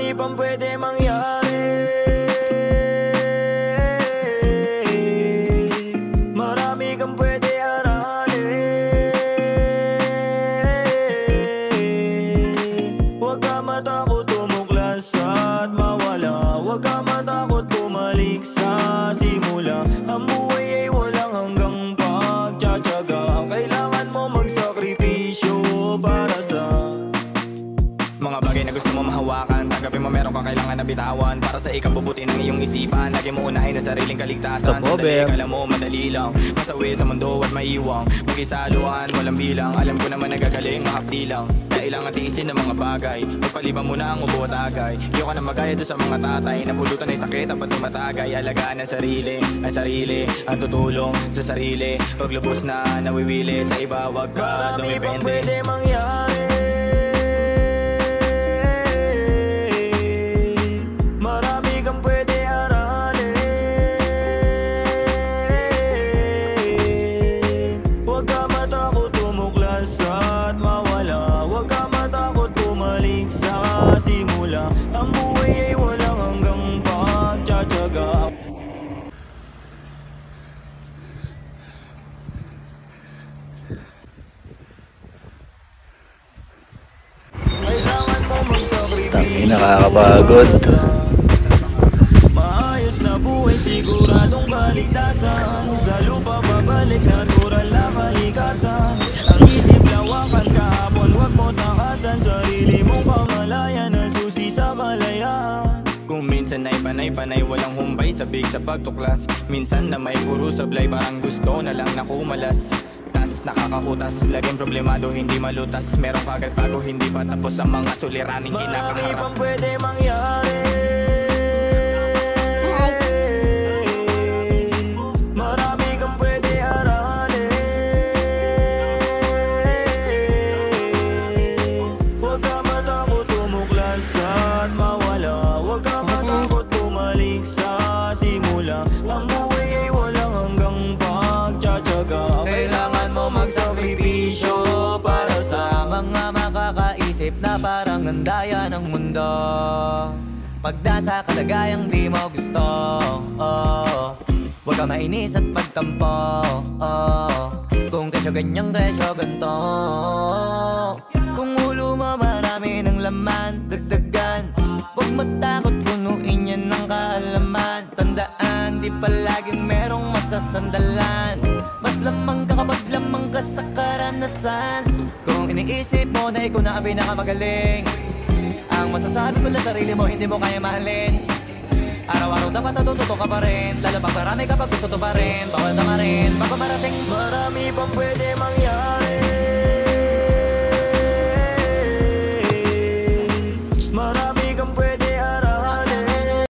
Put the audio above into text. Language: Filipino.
Marami pang pwede mangyari. Marami kang pwede aralin. Huwag ka matakot tumuklas at mawala. Huwag ka matakot bumalik sa simula. Ang buhay ay walang hanggang pagtsatsaga. Kailangan mo magsakripisyo para sa mga bagay na gusto mo mahawakan. Tanggapin mo meron kang kailangan na bitawan. Para sa ikabubuti ng iyong isipan. Lagi mo unahin ang sariling kaligtasan. Sandali, kala mo madali lang masawi sa mundo at maiwang. Mag-isaluhan, walang bilang. Alam ko naman nagagaling, mahapdi lang. Kailangan tiisin ng mga bagay. Magpaliban mo na ang ubo at agay. Iyo ka na magaya doon sa mga tatay. Napulutan ay sakit at tumatagay. Alagaan ang sarili ang tutulong sa sarili. Paglubos na nawiwili sa iba, wag ka dumipende. Marami pang pwede mangyari. Ang buhay ay walang hanggang pagtsatsaga. Kailangan mo magsakripisyo. Tangin, nakakapagod. Maayos na buhay, siguradong kaligtasan. Sa lupa babalik, natural na kalikasan. Ang isip lawakan kahapon, wag mo takasan. Sarili mong pamalayan na susi sa kalayaan. Kung minsan ay panay-panay, walang humbay, sabik sa pagtuklas. Minsan na may puro sablay, parang gusto na lang na kumalas. Tas nakakakutas, laging problemado, hindi malutas. Meron kagad bago, hindi pa tapos ang mga suliraning kinakaharap. Marami pang pwede mangyari. Ang buhay ay walang hanggang pagtsatsaga. Kailangan mo magsakripisyo para sa mga makakaisip na parang andaya ng mundo. Pag nasa kalagayang di mo gusto, huwag ka mainis at pagtampo. Kung kesyo ganyang kesyo ganto. Kung ulo mo marami ng laman, dagdagan. Huwag matakot, punuin yan ng kaalaman. Tandaan, di palaging merong masasandalan. Mas lamang ka kapag lamang ka sa karanasan. Kung iniisip mo na ikaw na ang pinakamagaling, ang masasabi ko lang sarili mo, hindi mo kaya mahalin. Araw-araw dapat natututo ka pa rin. Lalo pag marami kapag gusto to pa rin. Bawal ka ma rin, pag marating. Marami pang pwede mangyari.